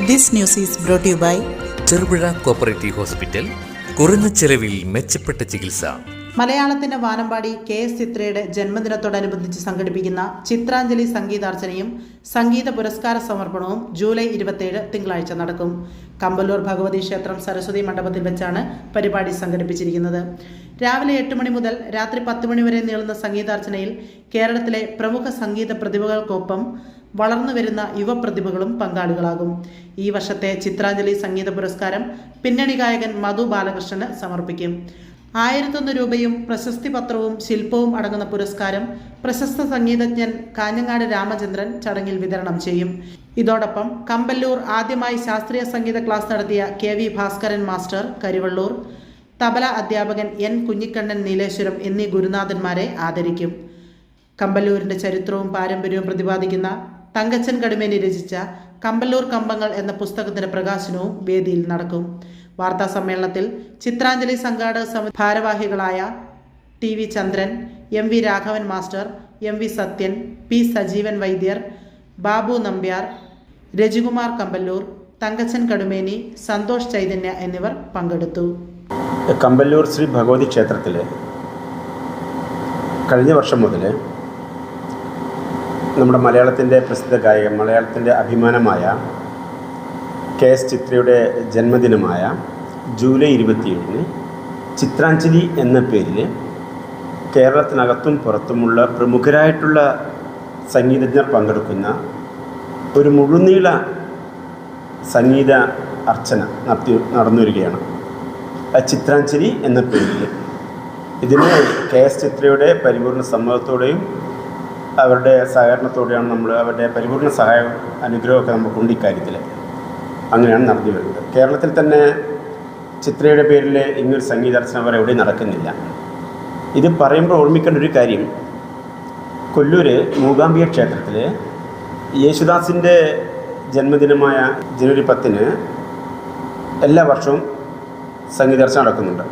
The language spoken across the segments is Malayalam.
This news is brought to you by Cherupuzha cooperative hospital. കുറഞ്ഞ ചെലവിൽ മെച്ചപ്പെട്ട ചികിത്സ. മലയാളത്തിന്റെ വാനമ്പാടി KS ചിത്രയുടെ ജന്മദിനത്തോടനുബന്ധിച്ച് സംഘടിപ്പിക്കുന്ന ചിത്രാഞ്ജലി സംഗീതാർച്ചനയും സംഗീത പുരസ്കാര സമർപ്പണവും ജൂലൈ 27 തിങ്കളാഴ്ച നടക്കും. കമ്പല്ലൂർ ഭഗവതി ക്ഷേത്രം സരസ്വതി മണ്ഡപത്തിൽ വെച്ചാണ് പരിപാടി സംഘടിപ്പിച്ചിരിക്കുന്നത്. രാവിലെ 8 മണി മുതൽ രാത്രി 10 മണി വരെ നീളുന്ന സംഗീതാർച്ചനയിൽ കേരളത്തിലെ പ്രമുഖ സംഗീത പ്രതിഭകൾക്കൊപ്പം വളർന്നു വരുന്ന യുവപ്രതിഭകളും പങ്കാളികളാകും. ഈ വർഷത്തെ ചിത്രാഞ്ജലി സംഗീത പുരസ്കാരം പിന്നണി ഗായകൻ മധു ബാലകൃഷ്ണന് സമർപ്പിക്കും. 1001 രൂപയും പ്രശസ്തി പത്രവും ശില്പവും അടങ്ങുന്ന പുരസ്കാരം പ്രശസ്ത സംഗീതജ്ഞൻ കാഞ്ഞങ്ങാട് രാമചന്ദ്രൻ ചടങ്ങിൽ വിതരണം ചെയ്യും. ഇതോടൊപ്പം കമ്പല്ലൂർ ആദ്യമായി ശാസ്ത്രീയ സംഗീത ക്ലാസ് നടത്തിയ KV ഭാസ്കരൻ മാസ്റ്റർ കരിവള്ളൂർ, തബല അധ്യാപകൻ N കുഞ്ഞിക്കണ്ണൻ നീലേശ്വരം എന്നീ ഗുരുനാഥന്മാരെ ആദരിക്കും. കമ്പല്ലൂരിൻ്റെ ചരിത്രവും പാരമ്പര്യവും പ്രതിപാദിക്കുന്ന തങ്കച്ചൻ കടുമേനി രചിച്ച കമ്പല്ലൂർ കമ്പങ്ങൾ എന്ന പുസ്തകത്തിൻ്റെ പ്രകാശനവും വേദിയിൽ നടക്കും. വാർത്താ സമ്മേളനത്തിൽ ചിത്രാഞ്ജലി സംഘാടക സമിതി ഭാരവാഹികളായ TV Chandran, MV Raghavan master, MV Sathyan, P Sajeevan Vaidyar, Babu Nambiar, Rajikumar Kamballur, Thankachan Kadumeni, Santhosh Chaithanya എന്നിവർ പങ്കെടുത്തു. കമ്പല്ലൂർ ശ്രീ ഭഗവതി ക്ഷേത്രത്തിൽ കഴിഞ്ഞ വർഷം മുതൽ നമ്മുടെ മലയാളത്തിൻ്റെ പ്രസിദ്ധ ഗായകൻ, മലയാളത്തിൻ്റെ അഭിമാനമായ KS ചിത്രയുടെ ജന്മദിനമായ ജൂലൈ 27 ചിത്രാഞ്ജലി എന്ന പേരിൽ കേരളത്തിനകത്തും പുറത്തുമുള്ള പ്രമുഖരായിട്ടുള്ള സംഗീതജ്ഞർ പങ്കെടുക്കുന്ന ഒരു മുഴുനീള സംഗീത അർച്ചന നടന്നു വരികയാണ്. ചിത്രാഞ്ജലി എന്ന പേരിൽ ഇതിന് KS ചിത്രയുടെ പരിപൂർണ സമ്മതത്തോടെയും അവരുടെ സഹകരണത്തോടെയാണ് അവരുടെ പരിപൂർണ സഹായവും അനുഗ്രഹമൊക്കെ നമുക്കുണ്ട്. ഇക്കാര്യത്തിൽ അങ്ങനെയാണ് നടന്നു വരുന്നത്. കേരളത്തിൽ തന്നെ ചിത്രയുടെ പേരിൽ ഇങ്ങനൊരു സംഗീതാർച്ചന വരെ എവിടെയും നടക്കുന്നില്ല. ഇത് പറയുമ്പോൾ ഓർമ്മിക്കേണ്ട ഒരു കാര്യം, കൊല്ലൂർ മൂകാംബിക ക്ഷേത്രത്തിൽ യേശുദാസിൻ്റെ ജന്മദിനമായ ജനുവരി 10 എല്ലാ വർഷവും സംഗീതാർച്ചന നടക്കുന്നുണ്ട്.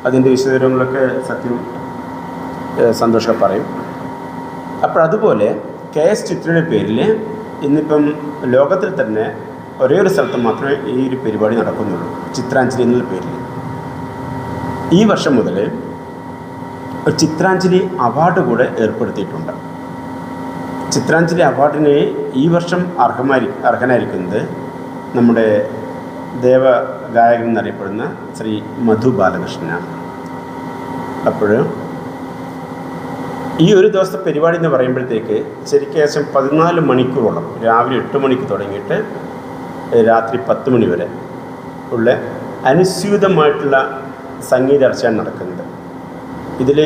അതിൻ്റെ വിശദവിവരങ്ങളൊക്കെ സത്യം സന്തോഷം പറയും. അപ്പോൾ അതുപോലെ KS ചിത്രയുടെ പേരിൽ ഇന്നിപ്പം ലോകത്തിൽ തന്നെ ഒരേ ഒരു സ്ഥലത്ത് മാത്രമേ ഈ ഒരു പരിപാടി നടക്കുന്നുള്ളൂ, ചിത്രാഞ്ജലി എന്നുള്ള പേരിൽ. ഈ വർഷം മുതൽ ഒരു ചിത്രാഞ്ജലി അവാർഡ് കൂടെ ഏർപ്പെടുത്തിയിട്ടുണ്ട്. ചിത്രാഞ്ജലി അവാർഡിന് ഈ വർഷം അർഹനായിരിക്കുന്നത് നമ്മുടെ ദേവഗായകൻ എന്നറിയപ്പെടുന്ന ശ്രീ മധു ബാലകൃഷ്ണനാണ്. അപ്പോൾ ഈ ഒരു ദിവസത്തെ പരിപാടി എന്ന് പറയുമ്പോഴത്തേക്ക് ശരിക്കും ഏകദേശം 14 മണിക്കൂറോളം, രാവിലെ 8 മണിക്ക് തുടങ്ങിയിട്ട് രാത്രി 10 മണി വരെ ഉള്ള അനുസ്യൂതമായിട്ടുള്ള സംഗീതാർച്ചന നടക്കുന്നത്. ഇതിൽ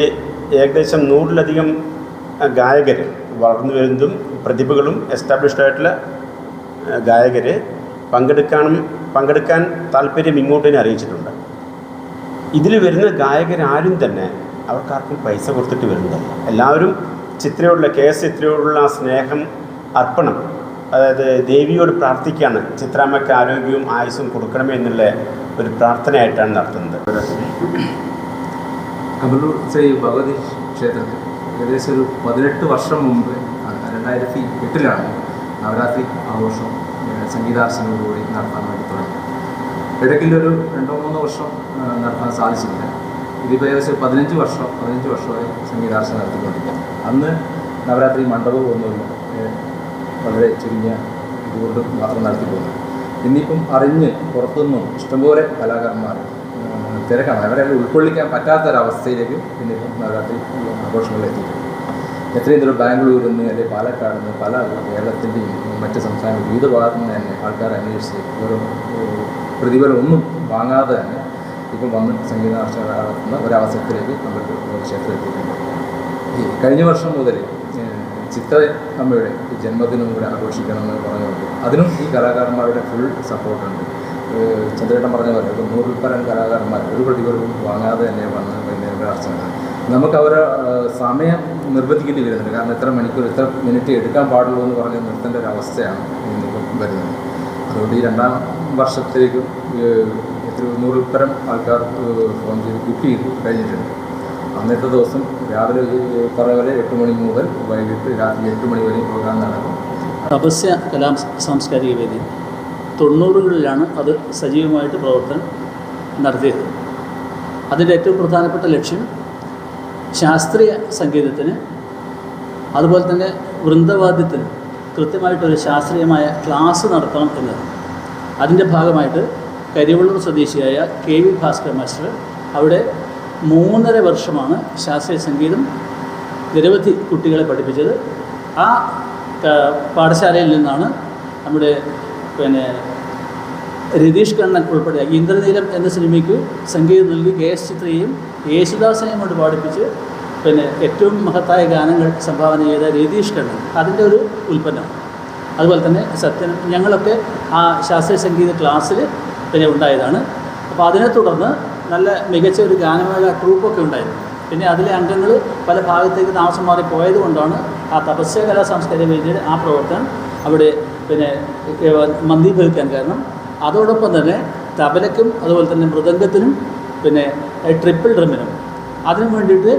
ഏകദേശം 100-ലധികം ഗായകർ, വളർന്നു വരുന്നതും പ്രതിഭകളും എസ്റ്റാബ്ലിഷ്ഡ് ആയിട്ടുള്ള ഗായകർ പങ്കെടുക്കാൻ താല്പര്യം ഇങ്ങോട്ടേനെ അറിയിച്ചിട്ടുണ്ട്. ഇതിൽ വരുന്ന ഗായകരാരും തന്നെ അവർക്കാർക്കും പൈസ കൊടുത്തിട്ട് വരുന്നതല്ല. എല്ലാവരും ചിത്രയോടുള്ള KS ചിത്രയോടുള്ള സ്നേഹം, അർപ്പണം, അതായത് ദേവിയോട് പ്രാർത്ഥിക്കുകയാണ്, ചിത്രാമ്മയ്ക്ക് ആരോഗ്യവും ആയുസ്സും കൊടുക്കണമേ എന്നുള്ള ഒരു പ്രാർത്ഥനയായിട്ടാണ് നടത്തുന്നത്. കമ്പല്ലൂർ ശ്രീ ഭഗവതി ക്ഷേത്രത്തിൽ ഏകദേശം ഒരു 18 വർഷം മുമ്പ് 2008 നവരാത്രി ആഘോഷം സംഗീതാർച്ചനയോടുകൂടി നടത്താൻ വേണ്ടി തുടങ്ങി. ഇടയ്ക്കിലൊരു 2-3 വർഷം നടത്താൻ സാധിച്ചില്ല. ഇതിപ്പോൾ ഏകദേശം 15 വർഷമായി സംഗീതാർച്ചന നടത്തിക്കൊണ്ടിരിക്കുക. അന്ന് നവരാത്രി മണ്ഡപവും ഒന്നുമില്ല, വളരെ ചുരുങ്ങിയ ഇതുകൊണ്ട് മാത്രം നടത്തിപ്പോകുന്നു. ഇന്നിപ്പം അറിഞ്ഞ് പുറത്തുനിന്നും ഇഷ്ടംപോലെ കലാകാരന്മാർ തിരക്കാണ്. അവരെ ഉൾക്കൊള്ളിക്കാൻ പറ്റാത്തൊരവസ്ഥയിലേക്ക് ഇന്നിപ്പം നവരാത്രി ആഘോഷങ്ങളിൽ എത്തിയിട്ടുണ്ട്. എത്രയും ദൂരം ബാംഗ്ലൂരിൽ നിന്ന് അല്ലെങ്കിൽ പാലക്കാട് നിന്ന് പല കേരളത്തിൻ്റെയും മറ്റ് സംസ്ഥാന വിവിധ ഭാഗത്തു നിന്ന് തന്നെ ആൾക്കാർ അന്വേഷിച്ച് ഓരോ പ്രതിഫലമൊന്നും വാങ്ങാതെ തന്നെ ഇപ്പം വന്ന് സംഗീതാർച്ചന നടത്തുന്ന ഒരവസരത്തിലേക്ക് നമ്മുടെ ക്ഷേത്രത്തിലെത്തിയിട്ടുണ്ട്. കഴിഞ്ഞ വർഷം മുതൽ ചിത്ര അമ്മയുടെ ജന്മദിനം കൂടെ ആഘോഷിക്കണമെന്ന് പറഞ്ഞുകൊണ്ട് അതിനും ഈ കലാകാരന്മാരുടെ ഫുൾ സപ്പോർട്ടുണ്ട്. ചന്ദ്രേട്ടൻ പറഞ്ഞ പോലെ ഇപ്പോൾ 100-പരം കലാകാരന്മാർ ഒരു പ്രതിഫലവും വാങ്ങാതെ തന്നെ വന്ന് നേർച്ചന. നമുക്ക് അവരെ സമയം നിർബന്ധിക്കേണ്ടി വരുന്നുണ്ട്. കാരണം എത്ര മണിക്കൂർ, എത്ര മിനിറ്റ് എടുക്കാൻ പാടുള്ളൂ എന്ന് പറഞ്ഞ് നിർത്തേണ്ട ഒരവസ്ഥയാണ് ഇന്നിപ്പം വരുന്നത്. അതുകൊണ്ട് ഈ 2ാം വർഷത്തിലേക്കും 100-പരം ആൾക്കാർ ഫോൺ ചെയ്ത് ബുക്ക് ചെയ്ത് കഴിഞ്ഞിട്ടുണ്ട്. അന്നത്തെ ദിവസം രാവിലെ പറഞ്ഞ പോലെ 8 മണി മുതൽ വൈകിട്ട് രാത്രി 8 മണി വരെ പ്രോഗ്രാം നടക്കും. തപസ്യ കലാ സാംസ്കാരിക വേദി 90കളിലാണ് അത് സജീവമായിട്ട് പ്രവർത്തനം നടത്തിയത്. അതിൻ്റെ ഏറ്റവും പ്രധാനപ്പെട്ട ലക്ഷ്യം ശാസ്ത്രീയ സംഗീതത്തിന് അതുപോലെ തന്നെ വൃന്ദവാദ്യത്തിന് കൃത്യമായിട്ടൊരു ശാസ്ത്രീയമായ ക്ലാസ് നടത്തണം എന്നത്. അതിൻ്റെ ഭാഗമായിട്ട് കരിവള്ളൂർ സ്വദേശിയായ KV ഭാസ്കർ മാസ്റ്റർ അവിടെ 3.5 വർഷമാണ് ശാസ്ത്രീയ സംഗീതം നിരവധി കുട്ടികളെ പഠിപ്പിച്ചത്. ആ പാഠശാലയിൽ നിന്നാണ് നമ്മുടെ രതീഷ് കണ്ണൻ ഉൾപ്പെടെ ഇന്ദ്രനീലം എന്ന സിനിമയ്ക്ക് സംഗീതം നൽകി KS ചിത്രയെയും യേശുദാസിനെയും കൊണ്ട് പാടിപ്പിച്ച് ഏറ്റവും മഹത്തായ ഗാനങ്ങൾ സംഭാവന ചെയ്ത രതീഷ് കണ്ണൻ അതിൻ്റെ ഒരു ഉൽപ്പന്നമാണ്. അതുപോലെ തന്നെ സത്യനും ഞങ്ങളൊക്കെ ആ ശാസ്ത്രീയ സംഗീത ക്ലാസ്സിൽ ഉണ്ടായതാണ്. അപ്പോൾ അതിനെ തുടർന്ന് നല്ല മികച്ച ഒരു ഗാനമേള ട്രൂപ്പൊക്കെ ഉണ്ടായിരുന്നു. പിന്നെ അതിലെ അംഗങ്ങൾ പല ഭാഗത്തേക്ക് താമസം മാറി പോയത് കൊണ്ടാണ് ആ തപസ്യ കലാ സാംസ്കാരിക വേദിയുടെ ആ പ്രവർത്തനം അവിടെ മന്ദീഭവിക്കാൻ കാരണം. അതോടൊപ്പം തന്നെ തബലയ്ക്കും അതുപോലെ തന്നെ മൃദംഗത്തിനും ട്രിപ്പിൾ ഡ്രമ്മിനും അതിനു വേണ്ടിയിട്ട്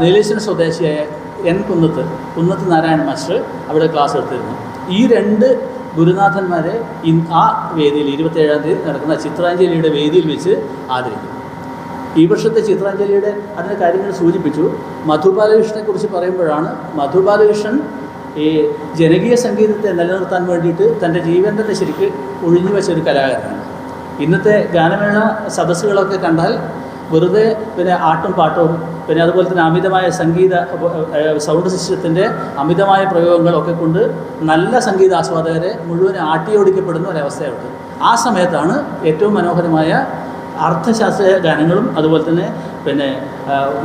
നീലേശ്വരം സ്വദേശിയായ കുന്നത്ത് നാരായണ മാസ്റ്റർ അവിടെ ക്ലാസ് എടുത്തിരുന്നു. ഈ 2 ഗുരുനാഥന്മാരെ ആ വേദിയിൽ 27-ാം തീയതി നടക്കുന്ന ചിത്രാഞ്ജലിയുടെ വേദിയിൽ വെച്ച് ആദരിക്കും. ഈ വർഷത്തെ ചിത്രാഞ്ജലിയുടെ അതിൻ്റെ കാര്യങ്ങൾ സൂചിപ്പിച്ചു. മധു ബാലകൃഷ്ണനെക്കുറിച്ച് പറയുമ്പോഴാണ് മധു ബാലകൃഷ്ണൻ ഈ ജനകീയ സംഗീതത്തെ നിലനിർത്താൻ വേണ്ടിയിട്ട് തൻ്റെ ജീവൻ തന്നെ ശരിക്ക് ഒഴിഞ്ഞു വെച്ചൊരു കലാകാരനാണ്. ഇന്നത്തെ ഗാനമേള സദസ്സുകളൊക്കെ കണ്ടാൽ വെറുതെ ആട്ടും പാട്ടവും അതുപോലെ തന്നെ അമിതമായ സൗണ്ട് സിസ്റ്റത്തിൻ്റെ അമിതമായ പ്രയോഗങ്ങളൊക്കെ കൊണ്ട് നല്ല സംഗീതാസ്വാദകരെ മുഴുവൻ ആട്ടിയോടിക്കപ്പെടുന്ന ഒരവസ്ഥയുണ്ട്. ആ സമയത്താണ് ഏറ്റവും മനോഹരമായ അർത്ഥശാസ്ത്രീയ ഗാനങ്ങളും അതുപോലെ തന്നെ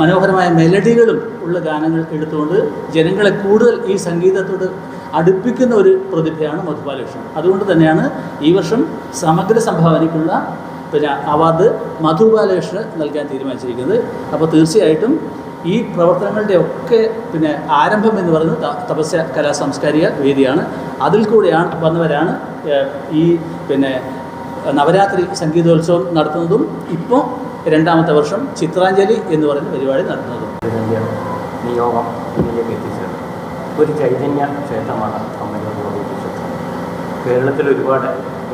മനോഹരമായ മെലഡികളും ഉള്ള ഗാനങ്ങൾ എടുത്തുകൊണ്ട് ജനങ്ങളെ കൂടുതൽ ഈ സംഗീതത്തോട് അടുപ്പിക്കുന്ന ഒരു പ്രതിഭയാണ് മധു ബാലകൃഷ്ണൻ. അതുകൊണ്ട് തന്നെയാണ് ഈ വർഷം സമഗ്ര സംഭാവനയ്ക്കുള്ള അവാർഡ് മധു ബാലകൃഷ്ണന് നൽകാൻ തീരുമാനിച്ചിരിക്കുന്നത്. അപ്പോൾ തീർച്ചയായിട്ടും ഈ പ്രവർത്തനങ്ങളുടെ ഒക്കെ ആരംഭം എന്ന് പറയുന്നത് തപസ്യ കലാ സാംസ്കാരിക വേദിയാണ്. അതിൽ കൂടെയാണ് വന്നവരാണ് ഈ നവരാത്രി സംഗീതോത്സവം നടത്തുന്നതും ഇപ്പോൾ 2ാമത്തെ വർഷം ചിത്രാഞ്ജലി എന്ന് പറയുന്ന പരിപാടി നടത്തുന്നതും. നിയോഗം ഇതിലേക്ക് എത്തിച്ചത് ഒരു ചൈതന്യ ക്ഷേത്രമാണ് കമ്മല്ലൂർ ഭഗവതി ക്ഷേത്രം. കേരളത്തിൽ ഒരുപാട്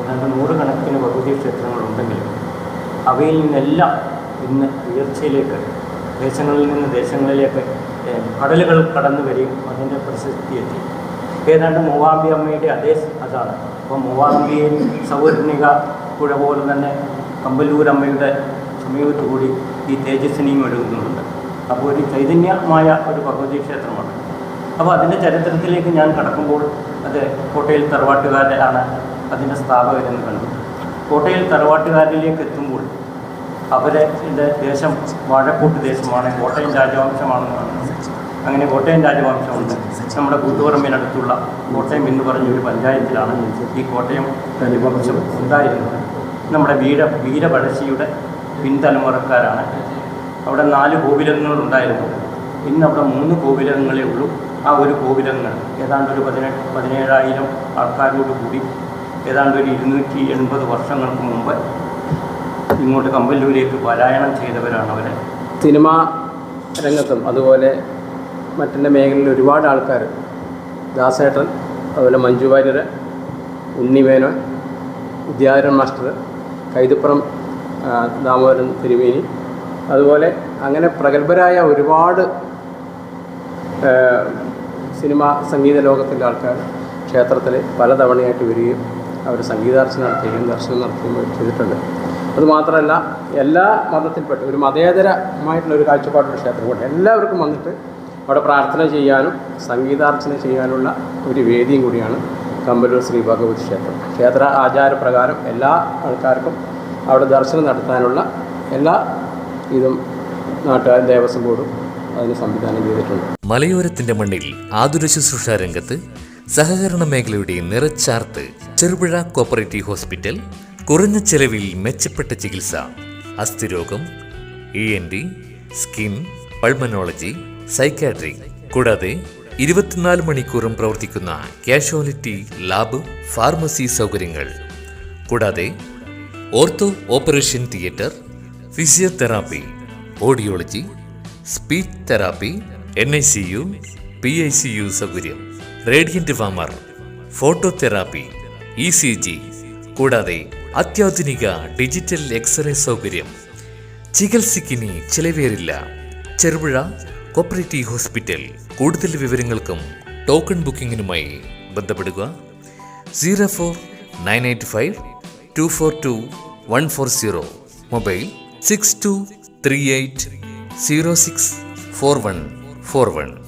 100 കണക്കിന് ഭഗവതി ക്ഷേത്രങ്ങളുണ്ടെങ്കിലും അവയിൽ നിന്നെല്ലാം ഇന്ന് ഉയർച്ചയിലേക്ക് ദേശങ്ങളിൽ നിന്ന് ദേശങ്ങളിലേക്ക് കടലുകൾ കടന്നു വരികയും അതിൻ്റെ പ്രശസ്തി എത്തി. ഏതാണ്ട് മൂവാംബി അമ്മയുടെ അതാണ്. അപ്പോൾ മൂവാംബിയിൽ സൗവർണിക പുഴ പോലെ തന്നെ കമ്പല്ലൂർ അമ്മയുടെ സമീപത്തുകൂടി ഈ തേജസ്വിനിയും ഒഴുകുന്നുണ്ട്. അപ്പോൾ ഒരു ചൈതന്യമായ ഒരു ഭഗവതി ക്ഷേത്രമാണ്. അപ്പോൾ അതിൻ്റെ ചരിത്രത്തിലേക്ക് ഞാൻ കടക്കുമ്പോൾ അത് കോട്ടയിൽ തറവാട്ടുകാരാണ് അതിൻ്റെ സ്ഥാപകരെന്ന് കണ്ടു. കോട്ടയിൽ തറവാട്ടുകാരിലേക്ക് എത്തുമ്പോൾ അവരെ ദേശം വാഴക്കൂട്ട് ദേശമാണ്, കോട്ടയം രാജവംശമാണെന്ന് കാണുന്നത്. അങ്ങനെ കോട്ടയം രാജവംശമുണ്ട്. നമ്മുടെ കൂത്തുപറമ്പിനടുത്തുള്ള കോട്ടയം എന്ന് പറഞ്ഞൊരു പഞ്ചായത്തിലാണ് ഈ കോട്ടയം രാജവംശം ഉണ്ടായിരുന്നത്. നമ്മുടെ വീരപഴശ്ശിയുടെ പിൻതലമുറക്കാരാണ്. അവിടെ 4 കോവിലങ്ങളുണ്ടായിരുന്നു. ഇന്ന് അവിടെ 3 കോവിലങ്ങളേ ഉള്ളൂ. ആ ഒരു കോവിലങ്ങൾ ഏതാണ്ട് ഒരു 17,000 ആൾക്കാരോട് കൂടി ഏതാണ്ട് ഒരു 280 വർഷങ്ങൾക്ക് മുമ്പ് ഇങ്ങോട്ട് കമ്പല്ലൂരേക്ക് പലായനം ചെയ്തവരാണ് അവർ. സിനിമാ രംഗത്തും അതുപോലെ മറ്റുള്ള മേഖലയിൽ ഒരുപാട് ആൾക്കാർ, ദാസേട്ടൻ, അതുപോലെ മഞ്ജു വാര്യർ, ഉണ്ണിമേനോൻ, വിദ്യാധരൻ മാസ്റ്റർ, കൈതപ്പുറം ദാമോദരൻ തിരുമേനി, അതുപോലെ അങ്ങനെ പ്രഗത്ഭരായ ഒരുപാട് സിനിമാ സംഗീത ലോകത്തിൻ്റെ ആൾക്കാർ ക്ഷേത്രത്തിൽ പലതവണയായിട്ട് വരികയും അവർ സംഗീതാർച്ചന നടത്തുകയും ദർശനം നടത്തുകയും ചെയ്തിട്ടുണ്ട്. അതുമാത്രമല്ല എല്ലാ മതത്തിൽപ്പെട്ട ഒരു മതേതരമായിട്ടുള്ള ഒരു കാഴ്ചപ്പാടുള്ള ക്ഷേത്രമുണ്ട്. എല്ലാവർക്കും വന്നിട്ട് അവിടെ പ്രാർത്ഥന ചെയ്യാനും സംഗീതാർച്ചന ചെയ്യാനുള്ള ഒരു വേദിയും കൂടിയാണ് കമ്പല്ലൂർ ശ്രീ ഭഗവതി ക്ഷേത്രം. ക്ഷേത്ര ആചാരപ്രകാരം എല്ലാ ആൾക്കാർക്കും അവിടെ ദർശനം നടത്താനുള്ള എല്ലാ ഇതും നാട്ടുകാർ ദേവസ്വം ബോർഡും അതിന് സംവിധാനം ചെയ്തിട്ടുണ്ട്. മലയോരത്തിന്റെ മണ്ണിൽ ആതുര ശുശ്രൂഷ രംഗത്ത് സഹകരണ മേഖലയുടെ നിറച്ചാർത്ത് ചെറുപുഴ കോപ്പറേറ്റീവ് ഹോസ്പിറ്റൽ. കുറഞ്ഞ ചെലവിൽ മെച്ചപ്പെട്ട ചികിത്സ, അസ്ഥിരോഗം, ENT, സ്കിൻ, പൾമനോളജി, സൈക്കാട്രി, കൂടാതെ 24 മണിക്കൂറും പ്രവർത്തിക്കുന്ന കാഷ്വാലിറ്റി ലാബ്, ഫാർമസി സൗകര്യങ്ങൾ, കൂടാതെ ortho operation theatre, physiotherapy, audiology, speech therapy, NICU, PICU സൗകര്യം, റേഡിയന്റ് വാമർ, ഫോട്ടോതെറാപ്പി, ECG, കൂടാതെ അത്യാധുനിക ഡിജിറ്റൽ എക്സ്റേ സൗകര്യം. ചികിത്സയ്ക്കിനി ചിലവേറില്ല. Cherupuzha cooperative hospital. കൂടുതൽ വിവരങ്ങൾക്കും ടോക്കൺ ബുക്കിങ്ങിനുമായി ബന്ധപ്പെടുക 049852424140. മൊബൈൽ 6238064141.